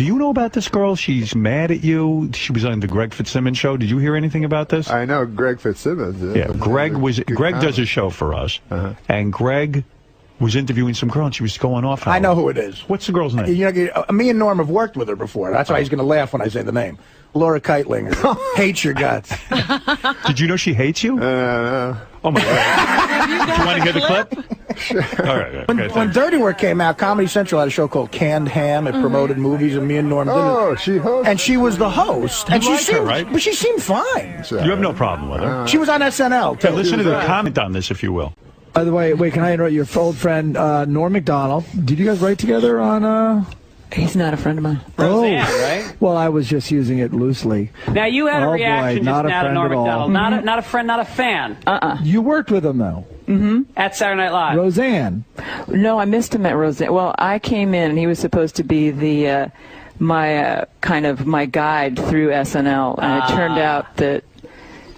Do you know about this girl? She's mad at you. She was on the Greg Fitzsimmons show. Did you hear anything about this? I know Greg Fitzsimmons. Yeah, Greg does a show for us, and Greg was interviewing some girl, and she was going off. I know who it is. What's the girl's name? You know, me and Norm have worked with her before. That's why he's going to laugh when I say the name. Laura Keitlinger. Hates your guts. Did you know she hates you? No. Oh, my God. Do you want to hear the clip? Sure. All right. When Dirty Work came out, Comedy Central had a show called Canned Ham. It promoted movies, and me and Norm did it. Oh, she hosted. And she was the host. And she seemed, her, right? But she seemed fine. You have no problem with her. She was on SNL, too. Okay, listen to the comment on this, if you will. By the way, wait, can I interrupt your old friend, Norm Macdonald? Did you guys write together on, He's not a friend of mine. Roseanne, right? Well, I was just using it loosely. Now, you had a reaction just now to Norm Macdonald. Not a friend, not a fan. You worked with him, though. At Saturday Night Live. Roseanne. No, I missed him at Roseanne. Well, I came in, and he was supposed to be the my guide through SNL, and it turned out that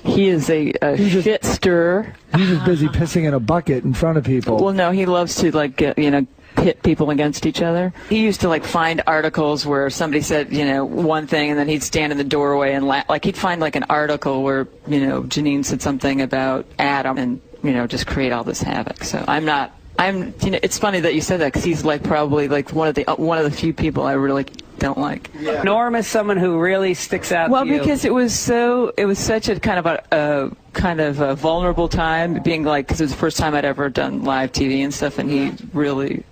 he is a shit stirrer. He was busy pissing in a bucket in front of people. Well, no, he loves to pit people against each other. He used to find articles where somebody said one thing, and then he'd stand in the doorway and laugh. He'd find an article where Janine said something about Adam, and just create all this havoc. So it's funny that you said that, because he's probably one of the few people I really don't like. Yeah. Norm is someone who really sticks out. Well, to you. because it was such a kind of a vulnerable time, being because it was the first time I'd ever done live TV and stuff, and he really,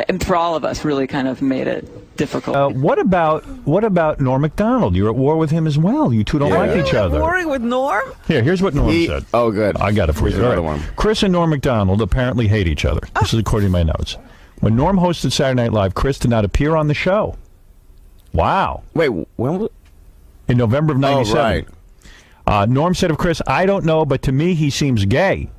and for all of us, really kind of made it difficult. What about Norm Macdonald? You're at war with him as well. You two don't like each other. Warring with Norm? Here's what Norm said. Oh, good. I got it for you. Another one. Chris and Norm Macdonald apparently hate each other. This is according to my notes. When Norm hosted Saturday Night Live, Chris did not appear on the show. Wow. Wait, when was it? In November of '97. Oh, right. Norm said of Chris, "I don't know, but to me he seems gay."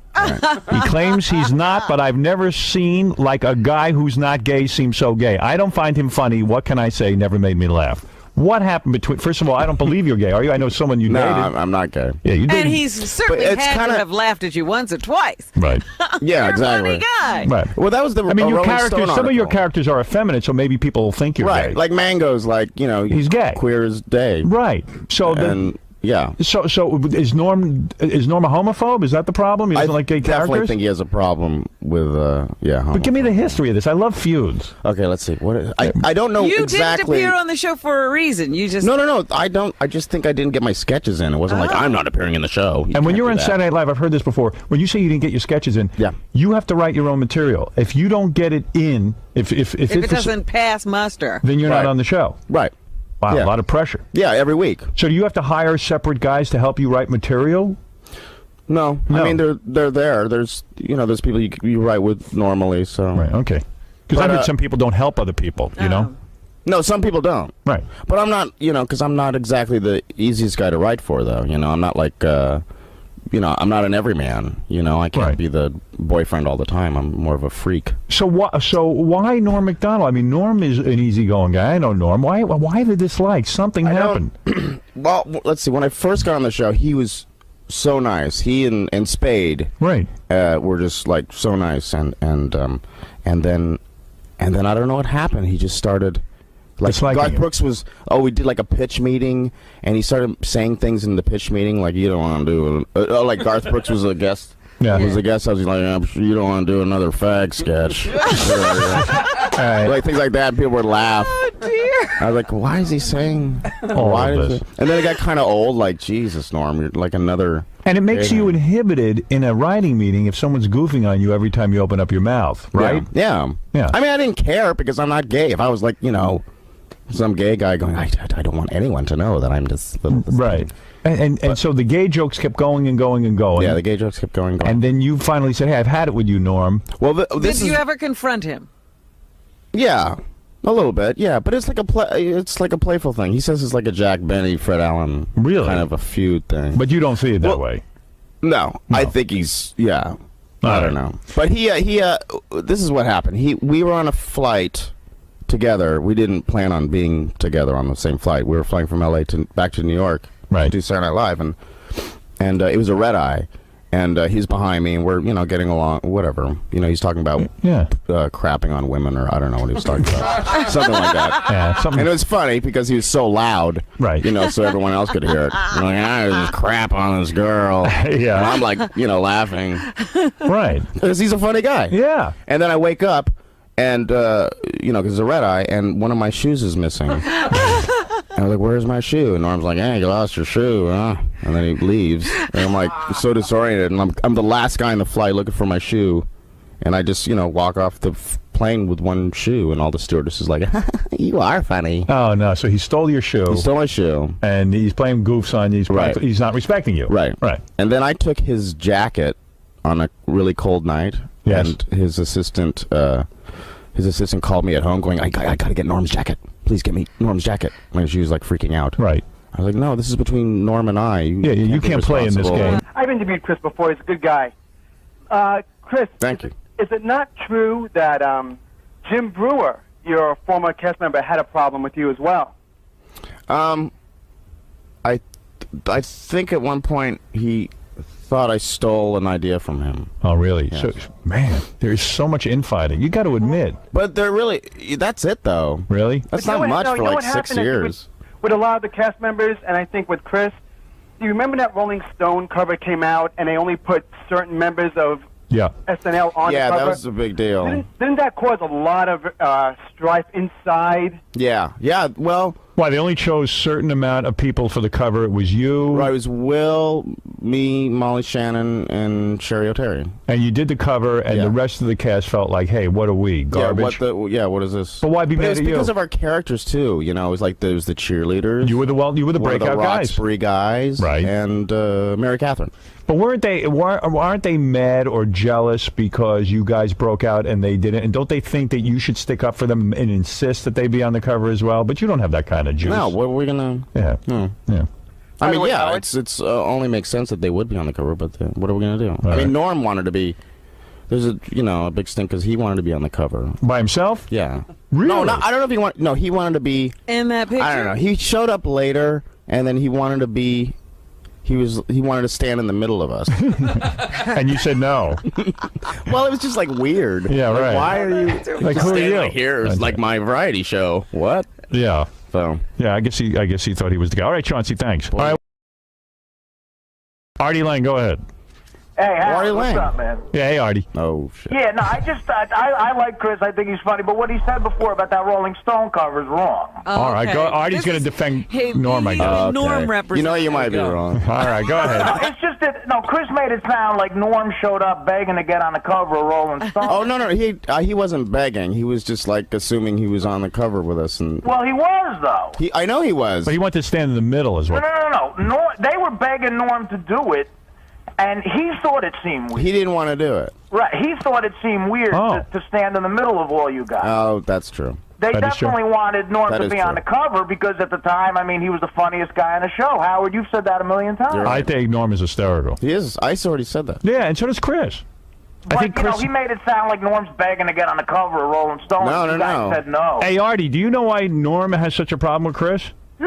He claims he's not, but I've never seen a guy who's not gay seem so gay. I don't find him funny. What can I say? Never made me laugh. What happened between? First of all, I don't believe you're gay. Are you? I know someone you dated. No, I'm not gay. Yeah, you dated. And he's certainly had to have laughed at you once or twice. Right. Yeah, exactly. You're a funny guy. Right. Well, that was the. I mean, your Rolling characters. Stone Some of your article. characters are effeminate, so maybe people will think you're right. gay. Like Mango's, he's gay, queer as day. Right. So yeah. So is Norm a homophobe? Is that the problem? He doesn't like gay characters? I definitely think he has a problem with But give me the history of this. I love feuds. Okay, let's see. I don't know you exactly. You didn't appear on the show for a reason. You just No. I don't. I just think I didn't get my sketches in. It wasn't like I'm not appearing in the show. And when you're on Saturday Night Live, I've heard this before. When you say you didn't get your sketches in, you have to write your own material. If you don't get it in, if it doesn't pass muster, then you're not on the show. Right. Wow, a lot of pressure. Yeah, every week. So do you have to hire separate guys to help you write material? No. I mean, they're there. There's there's people you write with normally. So right, okay. Because I heard some people don't help other people. You know. No, some people don't. Right. But I'm not. Because I'm not exactly the easiest guy to write for, though. I'm not like. I'm not an everyman. I can't be the boyfriend all the time. I'm more of a freak. So why Norm Macdonald? I mean, Norm is an easygoing guy. I know Norm. Why the dislike? Something happened. Well, let's see. When I first got on the show, he was so nice. He and Spade, right, were just so nice. And then I don't know what happened. He just started. Garth Brooks was, we did a pitch meeting, and he started saying things in the pitch meeting you don't want to do, Garth Brooks was a guest. Yeah. Was a guest. I was like, I'm sure you don't want to do another fag sketch. Things like that. People would laugh. Oh, dear. I was like, why is he saying why is it? And then it got kind of old, Jesus, Norm, you're like another... And it makes you inhibited in a writing meeting if someone's goofing on you every time you open up your mouth, right? Yeah. I mean, I didn't care because I'm not gay. If I was some gay guy going, I don't want anyone to know that I'm just... Right. And so the gay jokes kept going and going and going. Yeah, the gay jokes kept going and going. And then you finally said, hey, I've had it with you, Norm. Well, Did you ever confront him? Yeah, a little bit, yeah. But it's like a playful thing. He says it's like a Jack Benny, Fred Allen kind of a feud thing. But you don't see it that way? No. I think he's, I don't know. But he this is what happened. We were on a flight together. We didn't plan on being together on the same flight. We were flying from L.A. back to New York to do Saturday Night Live, and it was a red eye, And he's behind me, and we're, getting along, whatever. He's talking about crapping on women, or I don't know what he was talking about. Something like that. Yeah, something. And it was funny because he was so loud. Right. So everyone else could hear it. I just crap on this girl. Yeah. And I'm like, laughing. Right. Because he's a funny guy. Yeah. And then I wake up, and, because it's a red eye, and one of my shoes is missing. And I was like, where's my shoe? And Norm's like, hey, you lost your shoe, huh? And then he leaves. And I'm like, so disoriented. And I'm the last guy in the flight looking for my shoe. And I just, walk off the plane with one shoe. And all the stewardesses like, you are funny. Oh, no. So he stole your shoe. He stole my shoe. And he's playing goofs on you. He's not respecting you. Right. Right. And then I took his jacket on a really cold night. Yes. And his assistant called me at home going, I got to get Norm's jacket. Please get me Norm's jacket. And she was like freaking out. Right. I was like, no, this is between Norm and I. You can't play in this game. I've interviewed Chris before. He's a good guy. Chris. Thank you. Is it not true that Jim Brewer, your former cast member, had a problem with you as well? I think at one point he thought I stole an idea from him. Oh, really? Yes. So, man, there's so much infighting. You got to admit. But that's it, though. Really? That's not much for like 6 years. With a lot of the cast members, and I think with Chris, do you remember that Rolling Stone cover came out, and they only put certain members of SNL on the cover? Yeah, that was a big deal. Didn't that cause a lot of strife inside? Yeah, well... Why, they only chose certain amount of people for the cover. It was you. Right, it was Will, me, Molly Shannon, and Sherry O'Terry. And you did the cover, and the rest of the cast felt like, hey, what are we, garbage? What is this? But why be mad at you? Because of our characters, too. It was like there was the cheerleaders. You were the breakout guys. Roxbury guys. Right. And Mary Catherine. But aren't they mad or jealous because you guys broke out and they didn't? And don't they think that you should stick up for them and insist that they be on the cover as well? But you don't have that kind of juice. No, what are we gonna? Yeah. Yeah. I mean, it's only makes sense that they would be on the cover, but what are we gonna do? Right. I mean, Norm wanted to be. There's a big stink because he wanted to be on the cover by himself. Yeah. Really? No, I don't know if he wanted. No, he wanted to be in that picture. I don't know. He showed up later, and then he wanted to be. He wanted to stand in the middle of us. And you said no. Well, it was just like weird. Yeah, like, right. Why are you like who are you? Right here is like my variety show. What? Yeah. So yeah, I guess he thought he was the guy. All right, Chauncey, thanks. All right. Artie Lang, go ahead. Hey, Howard, Artie Lang. what's up, man? Yeah, hey, Artie. Oh, shit. Yeah, no, I like Chris. I think he's funny. But what he said before about that Rolling Stone cover is wrong. All right, go. Artie's going to defend Norm, I guess. Okay. Norm represents. You might be wrong. All right, go ahead. No, it's just that, Chris made it sound like Norm showed up begging to get on the cover of Rolling Stone. Oh, no, he wasn't begging. He was just, like, assuming he was on the cover with us. Well, he was, though. I know he was. But he wanted to stand in the middle as well. No. They were begging Norm to do it. And he thought it seemed weird. He didn't want to do it. Right. He thought it seemed weird to stand in the middle of all you guys. Oh, that's true. They definitely wanted Norm to be on the cover because at the time, I mean, he was the funniest guy on the show. Howard, you've said that a million times. I think Norm is hysterical. He is. I already said that. Yeah, and so does Chris. But, I think Chris, he made it sound like Norm's begging to get on the cover of Rolling Stone. No. You guys said no. Hey, Artie, do you know why Norm has such a problem with Chris? No.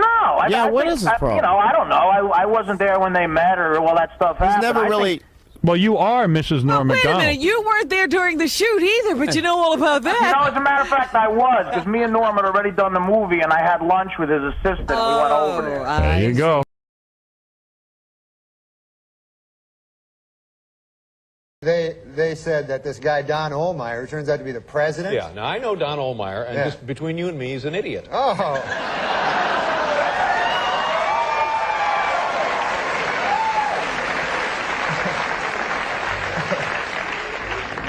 What is his problem? I don't know. I wasn't there when they met or all that stuff happened. He's never really... Well, you are Mrs. Norm Macdonald. Wait a minute, you weren't there during the shoot either, but you know all about that. As a matter of fact, I was, because me and Norm had already done the movie, and I had lunch with his assistant. We went over there. There you go. They said that this guy, Don Ohlmeyer, turns out to be the president. Yeah, now I know Don Ohlmeyer, and just between you and me, he's an idiot. Oh.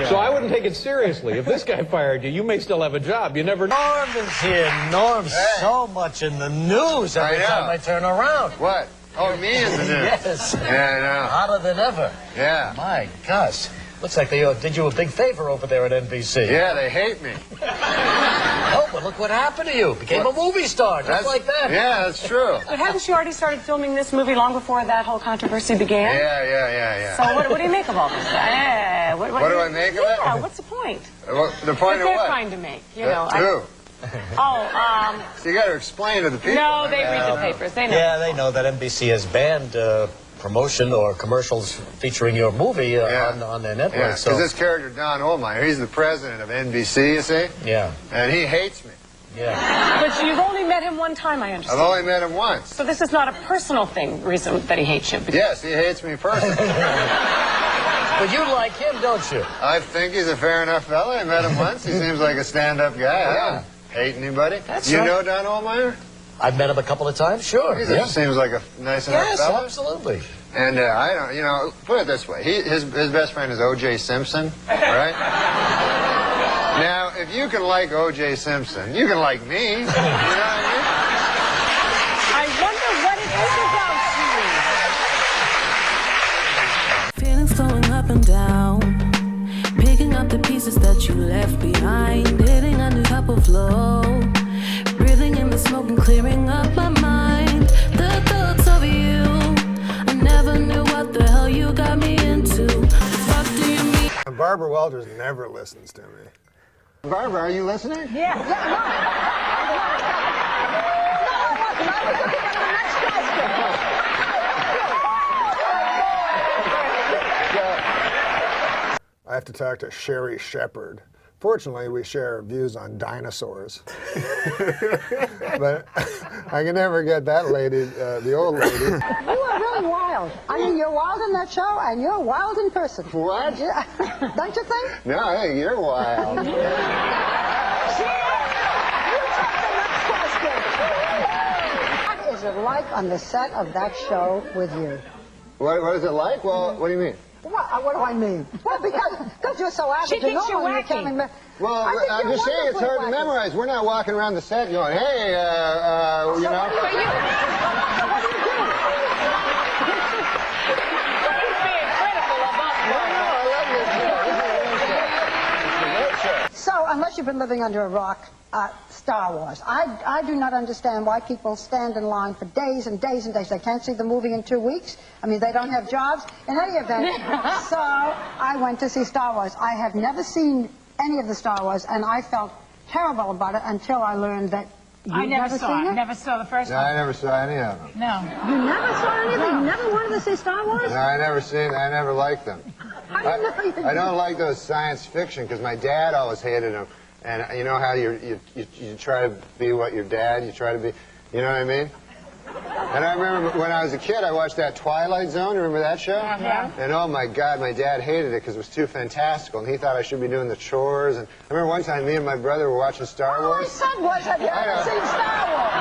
So I wouldn't take it seriously. If this guy fired you, you may still have a job. You never know. Norm is here. Norm's so much in the news every time I turn around. What? Oh, me in the news? Yes. Yeah, I know. Hotter than ever. Yeah. My gosh. Looks like they did you a big favor over there at NBC. Yeah, they hate me. Oh, but look what happened to you. Became a movie star, just like that. Yeah, that's true. But hadn't you already started filming this movie long before that whole controversy began? Yeah. So what do you make of all this? What do I make of it? Yeah, what's the point? The point of they're what? trying to make, you know. Who? So you got to explain to the people. No, they read the papers. They know. Yeah, they know that NBC has banned promotion or commercials featuring your movie on their network. Yeah, so because this character, Don Ohlmeyer, he's the president of NBC, you see? Yeah. And he hates me. Yeah. But you've only met him one time, I understand. I've only met him once. So this is not a personal reason that he hates you. Yes, he hates me personally. But you like him, don't you? I think he's a fair enough fella. I met him once. He seems like a stand-up guy. I don't hate anybody. That's you right. know Don Ohlmeyer? I've met him a couple of times, sure. He seems like a nice enough fella. Yes, absolutely. And I don't, you know, put it this way. His best friend is O.J. Simpson, right? Now, if you can like O.J. Simpson, you can like me. You know what I mean? I wonder what it is about you. Feelings flowing up and down, picking up the pieces that you left behind, hitting a new type of flow, breathing in the smoke and clearing up my mind. The thoughts of you, I never knew what the hell you got me into. What do you mean? Barbara Walters never listens to me. Barbara, are you listening? Yeah. I have to talk to Sherry Shepherd. Fortunately, we share views on dinosaurs. But I can never get that lady, the old lady. You are really wild. I mean, you're wild in that show, and you're wild in person. What? Yeah. Don't you think? No, I think you're wild. What is it like on the set of that show with you? What is it like? Well, what do you mean? What do I mean? Well, because you're so average. She thinks you're wacky. Well, I'm just saying it's hard to memorize. We're not walking around the set going, hey, you know. So, unless you've been living under a rock, Star Wars. I do not understand why people stand in line for days and days and days. They can't see the movie in 2 weeks. I mean, they don't have jobs. In any event, so I went to see Star Wars. I have never seen any of the Star Wars, and I felt terrible about it until I learned that I never saw it. Never saw the first one. I never saw any of them. No. You never saw any of them? You never wanted to see Star Wars? No, I never liked them. I don't like those science fiction because my dad always hated them. And you know how you try to be what your dad, you try to be, you know what I mean? And I remember when I was a kid, I watched that Twilight Zone. Remember that show? Yeah. And oh my God, my dad hated it because it was too fantastical, and he thought I should be doing the chores. And I remember one time, me and my brother were watching Star Wars. My son was. Have you ever seen Star Wars?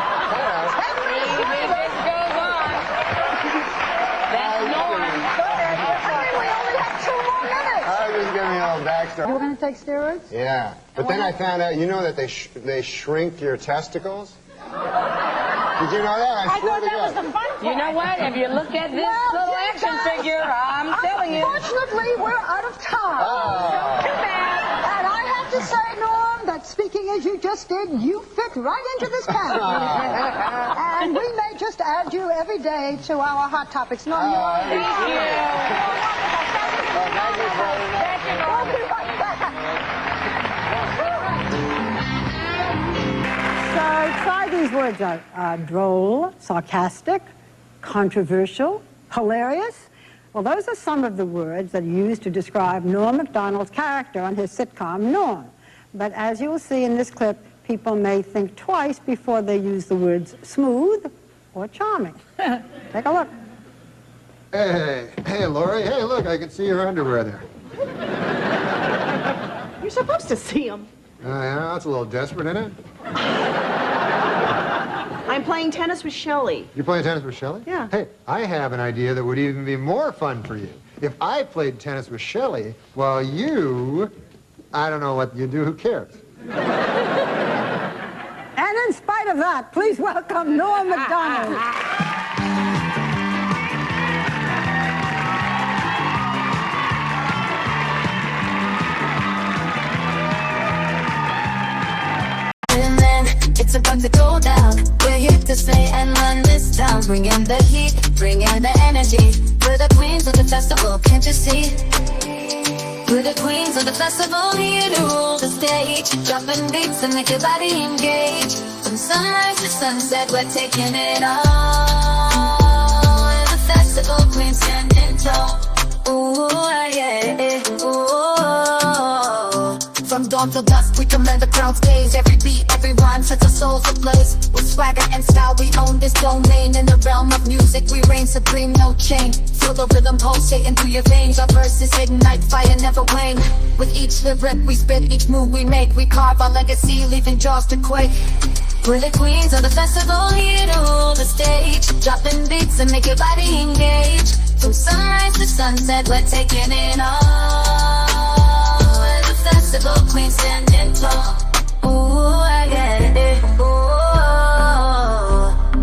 You were going to take steroids? Yeah. But then I found out, you know that they shrink your testicles? Did you know that? I thought that was the fun part. You know what? If you look at this little action figure, I'm telling you. Unfortunately, we're out of time. Oh. Too bad. And I have to say, Norm, that speaking as you just did, you fit right into this panel. And we may just add you every day to our Hot Topics. Norm, you are. Thank you. Thank you, brother. So try these words out. Droll, sarcastic, controversial, hilarious. Well, those are some of the words that are used to describe Norm Macdonald's character on his sitcom, Norm. But as you will see in this clip, people may think twice before they use the words smooth or charming. Take a look. Hey, Lori. Hey, look, I can see your underwear there. You're supposed to see him. Yeah, that's a little desperate, isn't it? I'm playing tennis with Shelley. You're playing tennis with Shelley? Yeah. Hey, I have an idea that would even be more fun for you. If I played tennis with Shelley, while you, I don't know what you do, who cares? And in spite of that, please welcome Norm Macdonald. It's about to go down. We're here to stay and run this town. Bring in the heat, bring in the energy. We're the queens of the festival, can't you see? We're the queens of the festival, here to rule the stage. Dropping beats and make your body engage. From sunrise to sunset, we're taking it all. We're the festival. festival queen standing tall. Ooh, yeah, ooh. From dawn till dusk, we command the crowd's gaze. Every beat, every rhyme sets our souls ablaze. With swagger and style, we own this domain. In the realm of music, we reign supreme, no chain. Feel the rhythm pulsating through your veins. Our verses ignite, fire never wane. With each lyric we spit, each move we make, we carve our legacy, leaving jaws to quake. We're the queens of the festival, here to rule the stage. Dropping beats and make your body engage. From sunrise to sunset, we're taking it all. We're the festival queens standing tall. Ooh, I get it. Ooh.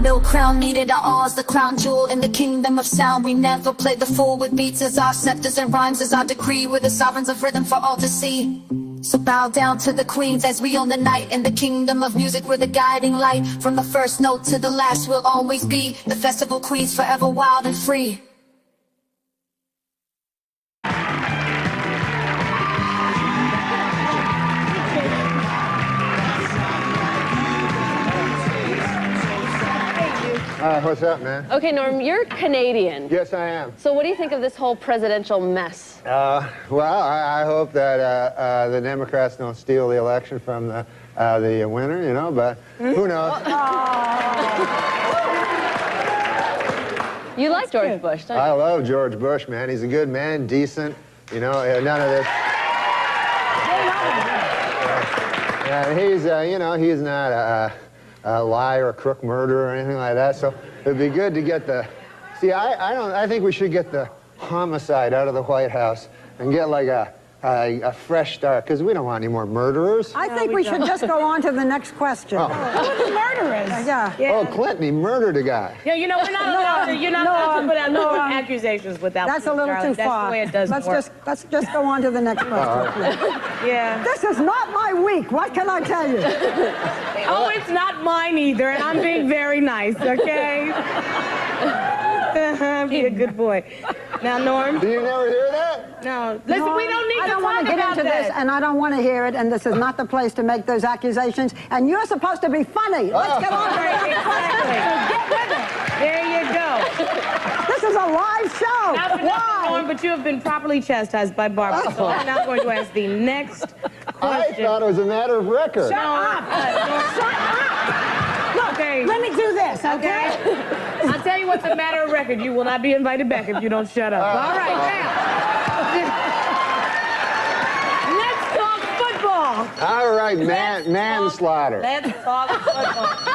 No crown needed, our all's the crown jewel in the kingdom of sound. We never play the fool with beats as our scepters and rhymes as our decree. We're the sovereigns of rhythm for all to see. So bow down to the queens as we own the night. In the kingdom of music, we're the guiding light. From the first note to the last, we'll always be the festival queens, forever wild and free. What's up, man? Okay, Norm, you're Canadian. Yes, I am. So what do you think of this whole presidential mess? Well, I hope that the Democrats don't steal the election from the winner, you know, but who knows? You like George Bush, don't you? I love George Bush, man. He's a good man, decent, you know, none of this. He's, you know, he's not a liar, a crook, murderer, or anything like that. So it'd be good to get the. See, I think we should get the homicide out of the White House and get like a fresh start, because we don't want any more murderers. I think we should just go on to the next question. Oh. Who's murderers? Yeah. Oh, Clinton, he murdered a guy. Yeah, you know, we're not allowed to, you're not allowed to put out no accusations without That's a little Charlie. too far. That's the way it does work. Let's just go on to the next question. Yeah. This is not my week. What can I tell you? Oh, it's not mine either, and I'm being very nice, okay? Be a good boy. Now, Norm. Do you never hear that? No. Listen, we don't need I don't want to get into this, and I don't want to hear it, and this is not the place to make those accusations, and you're supposed to be funny. Let's get on to the next question. Get with it. There you go. This is a live show. Why? Norm, but you have been properly chastised by Barbara, so I'm now going to ask the next question. I thought it was a matter of record. Shut up. Shut up. Look, Okay. let me do this, okay? I'll tell you what's a matter of record. You will not be invited back if you don't shut up. All right, now. Let's talk football. All right, manslaughter. Let's talk football.